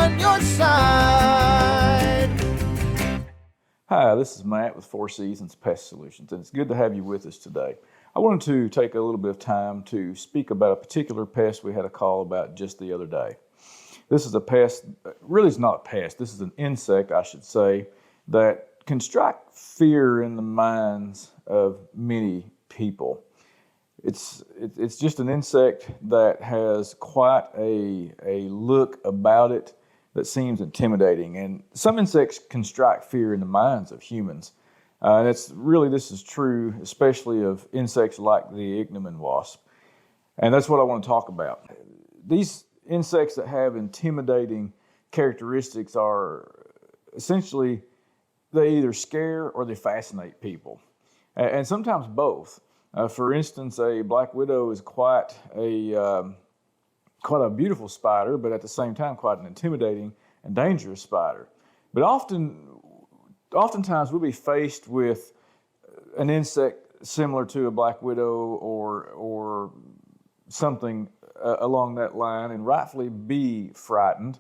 on your side. Hi, this is Matt with Four Seasons Pest Solutions, and it's good to have you with us today. I wanted to take a little bit of time to speak about a particular pest we had a call about just the other day. This is a pest, really it's not a pest, this is an insect, I should say, that can strike fear in the minds of many people. It's just an insect that has quite a look about it that seems intimidating. And some insects can strike fear in the minds of humans. And this is true, especially of insects like the Ichneumon Wasp. And that's what I want to talk about. These insects that have intimidating characteristics are essentially, they either scare or they fascinate people. And sometimes both. For instance, a black widow is quite a beautiful spider, but at the same time quite an intimidating and dangerous spider. But oftentimes we'll be faced with an insect similar to a black widow or something along that line and rightfully be frightened.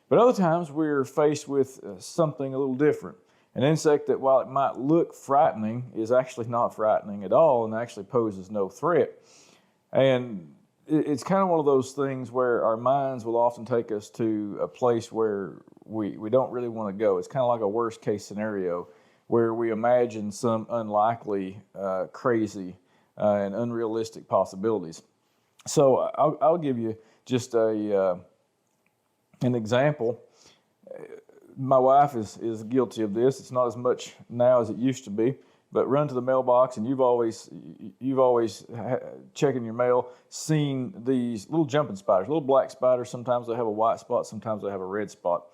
But other times we're faced with something a little different. An insect that, while it might look frightening, is actually not frightening at all and actually poses no threat. And it's kind of one of those things where our minds will often take us to a place where we don't really want to go. It's kind of like a worst case scenario where we imagine some unlikely, crazy, and unrealistic possibilities. So I'll give you just an example. My wife is guilty of this. It's not as much now as it used to be, but run to the mailbox, and you've always checking your mail, seen these little jumping spiders, little black spiders. Sometimes they have a white spot, sometimes they have a red spot.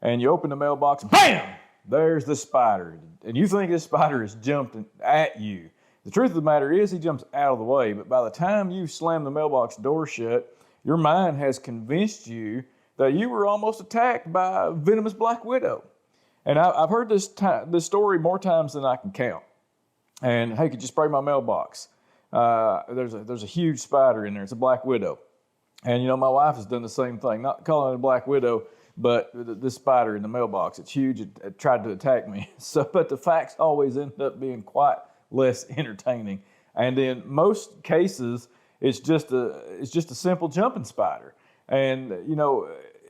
And you open the mailbox, and bam, there's the spider. And you think this spider is jumping at you. The truth of the matter is he jumps out of the way, but by the time you slam the mailbox door shut, your mind has convinced you that you were almost attacked by a venomous black widow. And I've heard this story more times than I can count. And hey, could you spray my mailbox? There's a huge spider in there. It's a black widow. And my wife has done the same thing, not calling it a black widow, but this spider in the mailbox. It's huge. It tried to attack me. But the facts always end up being quite less entertaining. And in most cases, it's just a simple jumping spider. And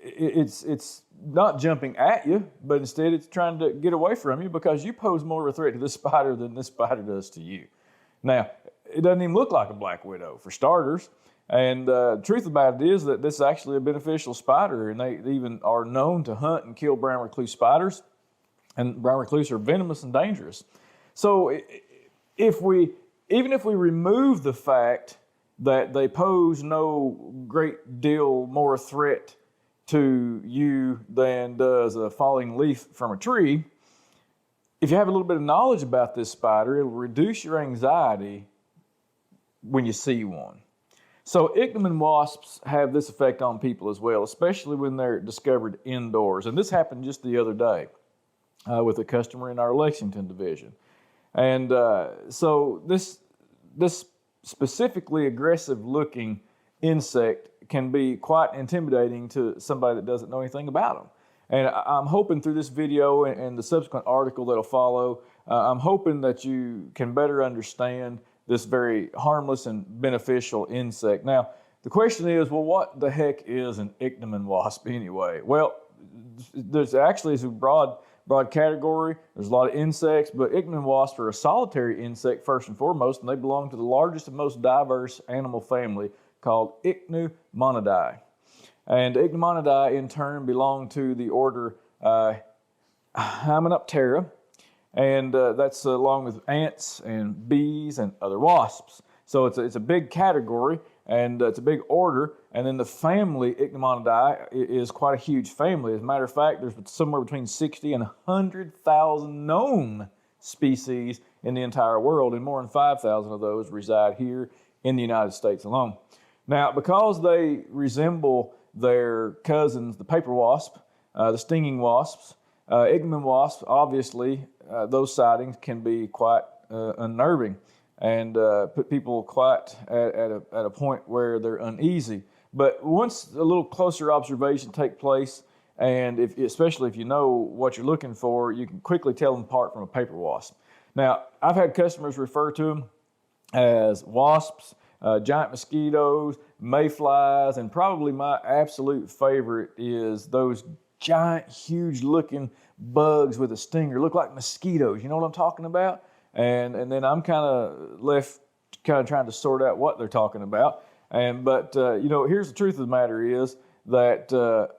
it's not jumping at you, but instead it's trying to get away from you because you pose more of a threat to this spider than this spider does to you. Now, it doesn't even look like a black widow, for starters. And the truth about it is that this is actually a beneficial spider, and they even are known to hunt and kill brown recluse spiders. And brown recluse are venomous and dangerous. So even if we remove the fact that they pose no great deal more threat to you than does a falling leaf from a tree, if you have a little bit of knowledge about this spider, it will reduce your anxiety when you see one. So Ichneumon wasps have this effect on people as well, especially when they're discovered indoors. And this happened just the other day with a customer in our Lexington division. And so this specifically aggressive looking insect can be quite intimidating to somebody that doesn't know anything about them. And I'm hoping through this video and the subsequent article that'll follow, I'm hoping that you can better understand this very harmless and beneficial insect. Now, the question is, well, what the heck is an Ichneumon wasp anyway? Well, there's actually a broad category. There's a lot of insects, but Ichneumon wasps are a solitary insect first and foremost, and they belong to the largest and most diverse animal family called Ichneumonidae. And Ichneumonidae in turn belong to the order Hymenoptera, and that's along with ants and bees and other wasps. So it's a big category, and it's a big order. And then the family Ichneumonidae is quite a huge family. As a matter of fact, there's somewhere between 60 and 100,000 known species in the entire world, and more than 5,000 of those reside here in the United States alone. Now, because they resemble their cousins, the paper wasp, the stinging wasps, Ichneumon wasps, obviously, those sightings can be quite unnerving and put people quite at a point where they're uneasy. But once a little closer observation takes place And especially if you know what you're looking for, you can quickly tell them apart from a paper wasp. Now, I've had customers refer to them as wasps, giant mosquitoes, mayflies, and probably my absolute favorite is those giant, huge looking bugs with a stinger, look like mosquitoes. You know what I'm talking about? And then I'm kind of left trying to sort out what they're talking about. But here's the truth of the matter is that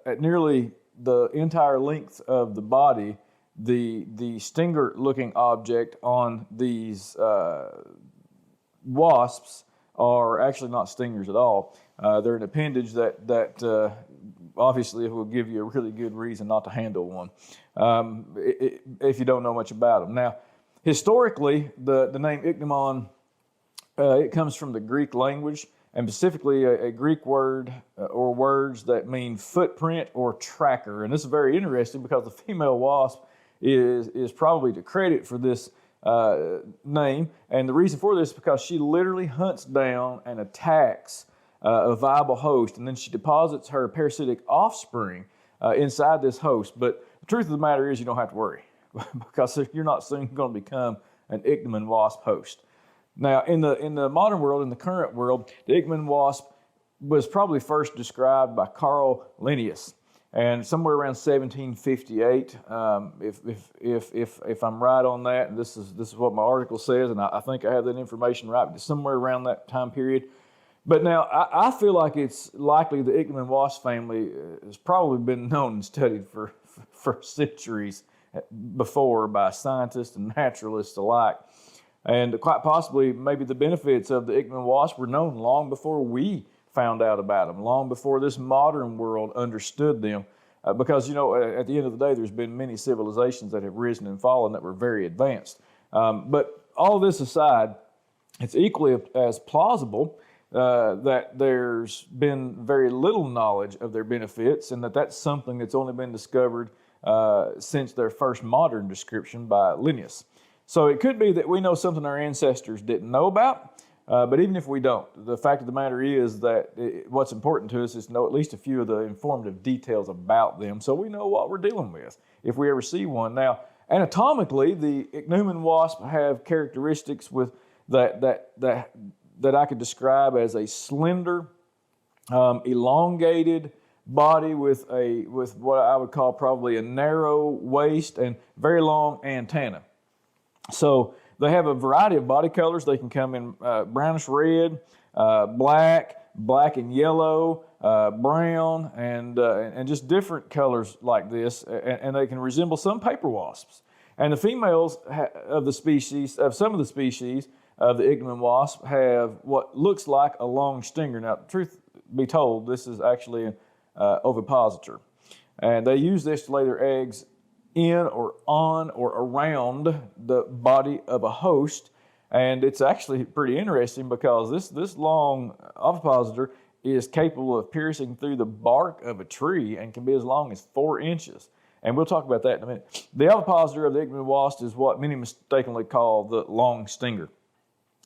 at nearly the entire length of the body, the stinger looking object on these wasps are actually not stingers at all. They're an appendage that obviously will give you a really good reason not to handle one if you don't know much about them. Now, historically, the name Ichneumon, it comes from the Greek language, and specifically a Greek word or words that mean footprint or tracker. And this is very interesting because the female wasp is probably to credit for this name. And the reason for this is because she literally hunts down and attacks a viable host, and then she deposits her parasitic offspring inside this host. But the truth of the matter is you don't have to worry because you're not soon going to become an Ichneumon wasp host. Now, in the modern world, in the current world, the Ichneumon wasp was probably first described by Carl Linnaeus, and somewhere around 1758. If I'm right on that, and this is what my article says, and I think I have that information right, but somewhere around that time period. But now I feel like it's likely the Ichneumon wasp family has probably been known and studied for centuries before by scientists and naturalists alike. And quite possibly, maybe the benefits of the Ichneumon wasp were known long before we found out about them, long before this modern world understood them. Because, at the end of the day, there's been many civilizations that have risen and fallen that were very advanced. But all this aside, it's equally as plausible that there's been very little knowledge of their benefits, and that's something that's only been discovered since their first modern description by Linnaeus. So it could be that we know something our ancestors didn't know about, but even if we don't, the fact of the matter is that what's important to us is to know at least a few of the informative details about them so we know what we're dealing with if we ever see one. Now, anatomically, the Ichneumon wasp have characteristics with that I could describe as a slender, elongated body with what I would call probably a narrow waist and very long antennae. So they have a variety of body colors. They can come in brownish red, black and yellow, brown, and just different colors like this. And they can resemble some paper wasps. And the females of some of the species of the Ichneumon wasp have what looks like a long stinger. Now, truth be told, this is actually an ovipositor. And they use this to lay their eggs in or on or around the body of a host. And it's actually pretty interesting because this long ovipositor is capable of piercing through the bark of a tree and can be as long as 4 inches. And we'll talk about that in a minute. The ovipositor of the Ichneumon wasp is what many mistakenly call the long stinger.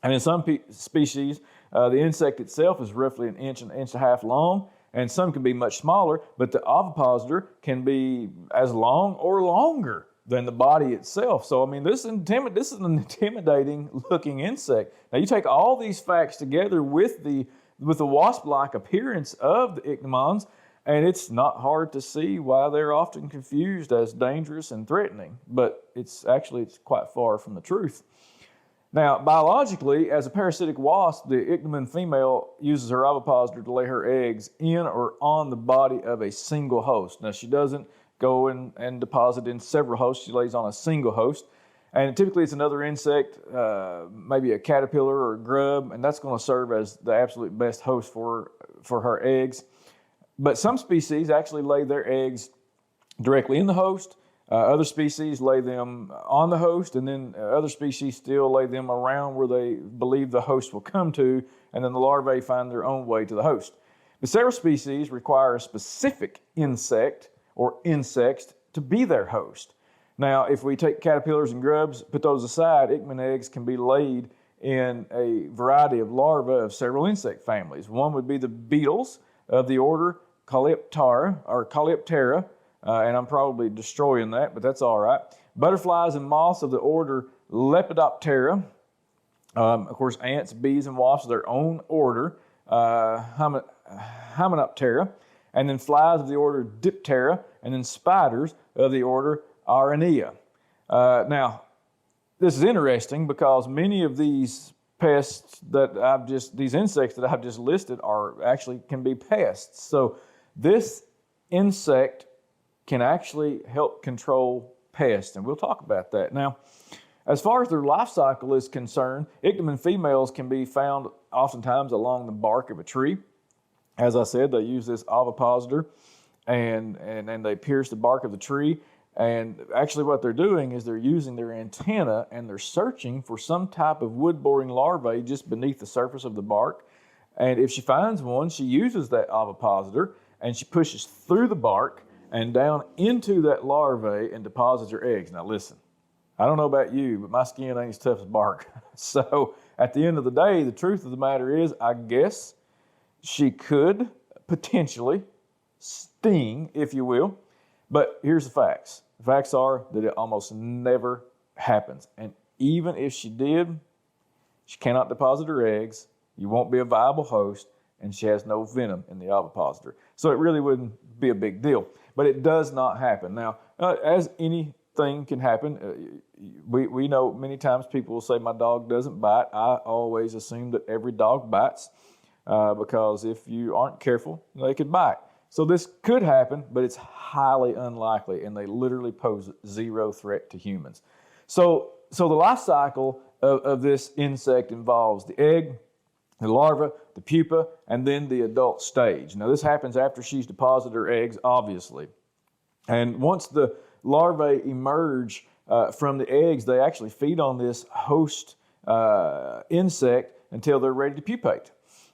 And in some species, the insect itself is roughly an inch and a half long, and some can be much smaller, but the ovipositor can be as long or longer than the body itself. So, I mean, this is an intimidating looking insect. Now, you take all these facts together with the wasp-like appearance of the Ichneumons, and it's not hard to see why they're often confused as dangerous and threatening, but it's quite far from the truth. Now, biologically, as a parasitic wasp, the Ichneumon female uses her ovipositor to lay her eggs in or on the body of a single host. Now, she doesn't go and deposit in several hosts. She lays on a single host. And typically, it's another insect, maybe a caterpillar or a grub, and that's going to serve as the absolute best host for her eggs. But some species actually lay their eggs directly in the host. Other species lay them on the host, and then other species still lay them around where they believe the host will come to, and then the larvae find their own way to the host. But several species require a specific insect or insects to be their host. Now, if we take caterpillars and grubs, put those aside, Ichneumon eggs can be laid in a variety of larvae of several insect families. One would be the beetles of the order Calyptera, and I'm probably destroying that, but that's all right. Butterflies and moths of the order Lepidoptera. Of course, ants, bees, and wasps, their own order, Hymenoptera, and then flies of the order Diptera, and then spiders of the order Aranea. Now, this is interesting because many of these pests these insects that I've just listed can be pests. So this insect can actually help control pests, and we'll talk about that. Now, as far as their life cycle is concerned, Ichneumon females can be found oftentimes along the bark of a tree. As I said, they use this ovipositor and they pierce the bark of the tree. And actually what they're doing is they're using their antenna and they're searching for some type of wood-boring larvae just beneath the surface of the bark. And if she finds one, she uses that ovipositor and she pushes through the bark and down into that larvae and deposits her eggs. Now listen, I don't know about you, but my skin ain't as tough as bark. So at the end of the day, the truth of the matter is, I guess she could potentially sting, if you will. But here's the facts. The facts are that it almost never happens. And even if she did, she cannot deposit her eggs. You won't be a viable host, and she has no venom in the ovipositor. So it really wouldn't be a big deal. But it does not happen. Now, as anything can happen, we know many times people will say, my dog doesn't bite. I always assume that every dog bites because if you aren't careful, they could bite. So this could happen, but it's highly unlikely, and they literally pose zero threat to humans. So the life cycle of this insect involves the egg, the larva, the pupa, and then the adult stage. Now this happens after she's deposited her eggs, obviously. And once the larvae emerge from the eggs, they actually feed on this host insect until they're ready to pupate.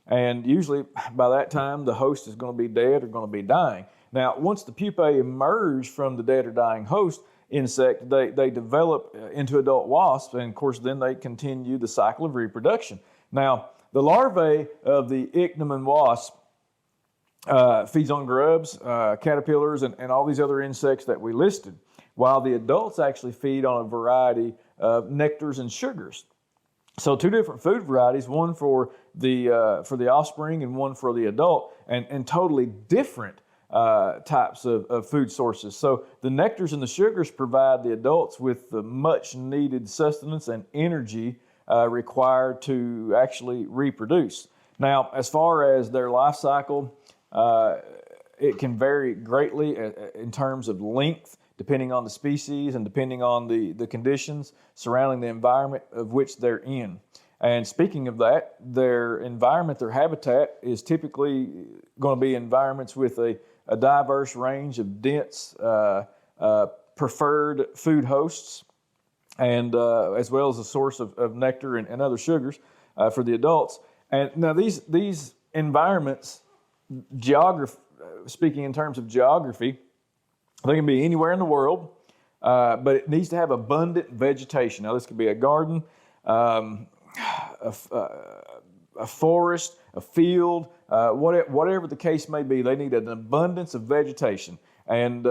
And usually by that time, the host is going to be dead or going to be dying. Now, once the pupae emerge from the dead or dying host insect, they develop into adult wasps, and of course, then they continue the cycle of reproduction. Now, the larvae of the Ichneumon wasp feeds on grubs, caterpillars, and all these other insects that we listed, while the adults actually feed on a variety of nectars and sugars. So two different food varieties, one for the offspring and one for the adult, and totally different types of food sources. So the nectars and the sugars provide the adults with the much needed sustenance and energy required to actually reproduce. Now, as far as their life cycle, it can vary greatly in terms of length, depending on the species and depending on the conditions surrounding the environment of which they're in. And speaking of that, their environment, their habitat is typically going to be environments with a diverse range of dense preferred food hosts, and as well as a source of nectar and other sugars for the adults. And now these environments, speaking in terms of geography, they can be anywhere in the world, but it needs to have abundant vegetation. Now, this could be a garden, a forest, a field, whatever the case may be. They need an abundance of vegetation. And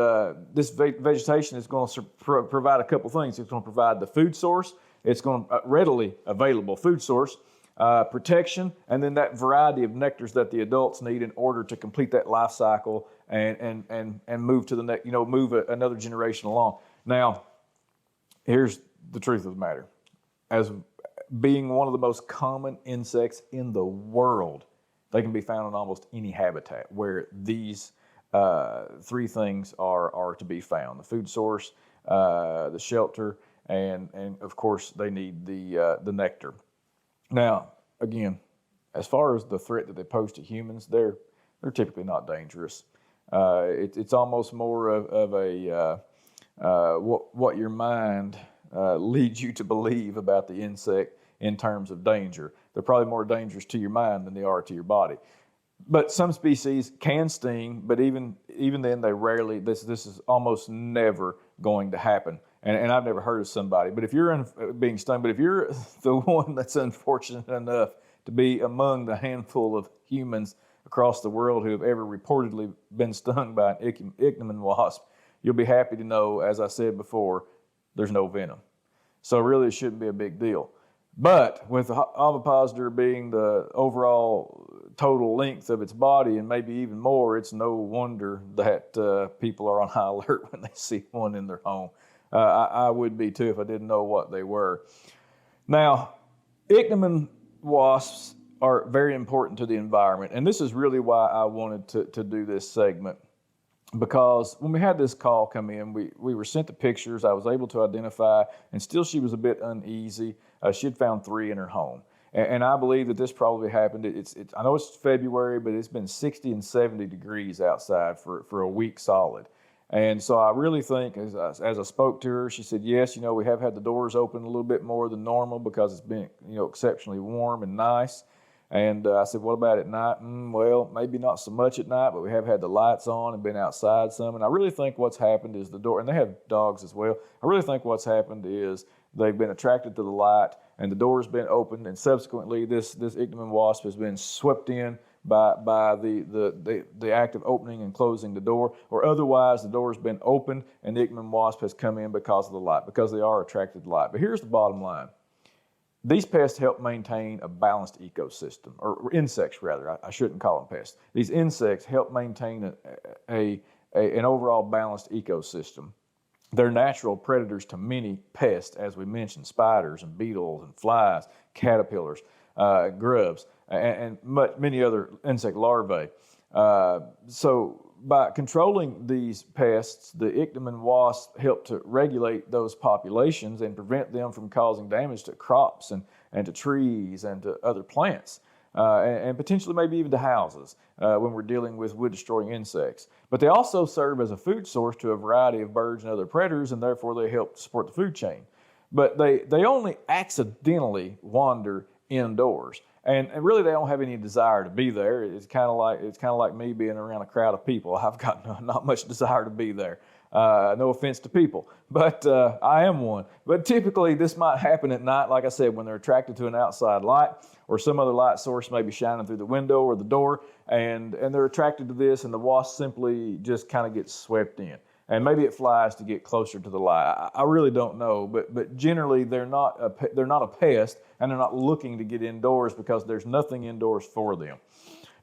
this vegetation is going to provide a couple things. It's going to provide the food source. It's going to readily available food source, protection, and then that variety of nectars that the adults need in order to complete that life cycle and move to the next, move another generation along. Now, here's the truth of the matter. As being one of the most common insects in the world, they can be found in almost any habitat where these three things are to be found: the food source, the shelter, and of course they need the nectar. Now, again, as far as the threat that they pose to humans, they're typically not dangerous. It's almost more of a what your mind leads you to believe about the insect in terms of danger. They're probably more dangerous to your mind than they are to your body. But some species can sting, but even then they rarely. This is almost never going to happen. And I've never heard of somebody. But if you're being stung, but if you're the one that's unfortunate enough to be among the handful of humans across the world who have ever reportedly been stung by an Ichneumon wasp, you'll be happy to know, as I said before, there's no venom. So really it shouldn't be a big deal. But with the ovipositor being the overall total length of its body and maybe even more, it's no wonder that people are on high alert when they see one in their home. I would be too if I didn't know what they were. Now, Ichneumon wasps are very important to the environment, and this is really why I wanted to do this segment. Because when we had this call come in, we were sent the pictures. I was able to identify, and still she was a bit uneasy. She had found 3 in her home. And I believe that this probably happened. I know it's February, but it's been 60 and 70 degrees outside for a week solid. And so I really think, as I spoke to her, she said, yes, we have had the doors open a little bit more than normal because it's been, exceptionally warm and nice. And I said, what about at night? Well, maybe not so much at night, but we have had the lights on and been outside some. And I really think what's happened is the door, and they have dogs as well. I really think what's happened is they've been attracted to the light and the door's been opened, and subsequently this Ichneumon wasp has been swept in by the act of opening and closing the door, or otherwise the door's been opened and the Ichneumon wasp has come in because of the light, because they are attracted to light. But here's the bottom line. These pests help maintain a balanced ecosystem, or insects rather. I shouldn't call them pests. These insects help maintain an overall balanced ecosystem. They're natural predators to many pests, as we mentioned, spiders and beetles and flies, caterpillars, grubs, and many other insect larvae. So by controlling these pests, the Ichneumon wasp help to regulate those populations and prevent them from causing damage to crops and to trees and to other plants, and potentially maybe even to houses when we're dealing with wood-destroying insects. But they also serve as a food source to a variety of birds and other predators, and therefore they help support the food chain. But they only accidentally wander indoors. And really, they don't have any desire to be there. It's kind of like me being around a crowd of people. I've got not much desire to be there. No offense to people, but I am one. But typically, this might happen at night, like I said, when they're attracted to an outside light or some other light source may be shining through the window or the door, and they're attracted to this, and the wasp simply just kind of gets swept in. And maybe it flies to get closer to the light. I really don't know, but generally they're not a pest, and they're not looking to get indoors because there's nothing indoors for them.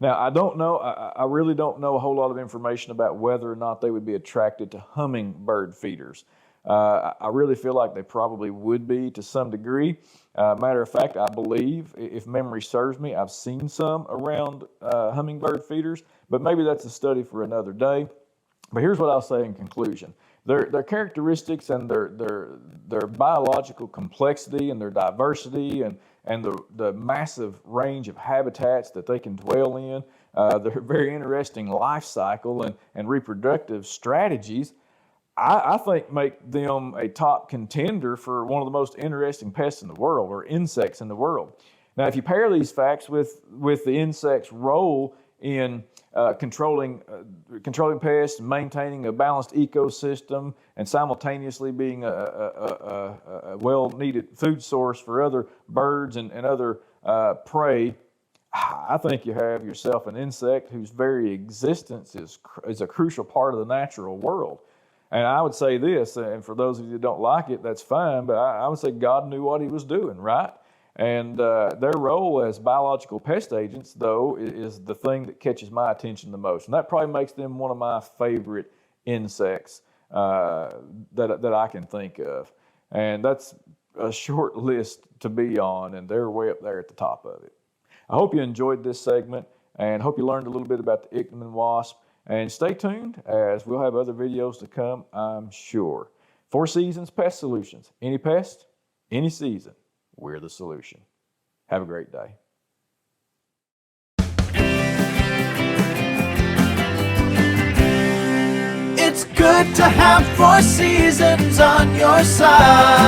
Now, I don't know. I really don't know a whole lot of information about whether or not they would be attracted to hummingbird feeders. I really feel like they probably would be to some degree. Matter of fact, I believe, if memory serves me, I've seen some around hummingbird feeders, but maybe that's a study for another day. But here's what I'll say in conclusion. Their characteristics and their biological complexity and their diversity and the massive range of habitats that they can dwell in, their very interesting life cycle and reproductive strategies, I think make them a top contender for one of the most interesting pests in the world, or insects in the world. Now, if you pair these facts with the insect's role in controlling pests, maintaining a balanced ecosystem, and simultaneously being a well-needed food source for other birds and other prey, I think you have yourself an insect whose very existence is a crucial part of the natural world. And I would say this, and for those of you that don't like it, that's fine, but I would say God knew what he was doing, right? And their role as biological pest agents, though, is the thing that catches my attention the most. And that probably makes them one of my favorite insects that I can think of. And that's a short list to be on, and they're way up there at the top of it. I hope you enjoyed this segment, and hope you learned a little bit about the Ichneumon wasp. And stay tuned, as we'll have other videos to come, I'm sure. 4 Seasons Pest Solutions. Any pest, any season, we're the solution. Have a great day. It's good to have 4 Seasons on your side.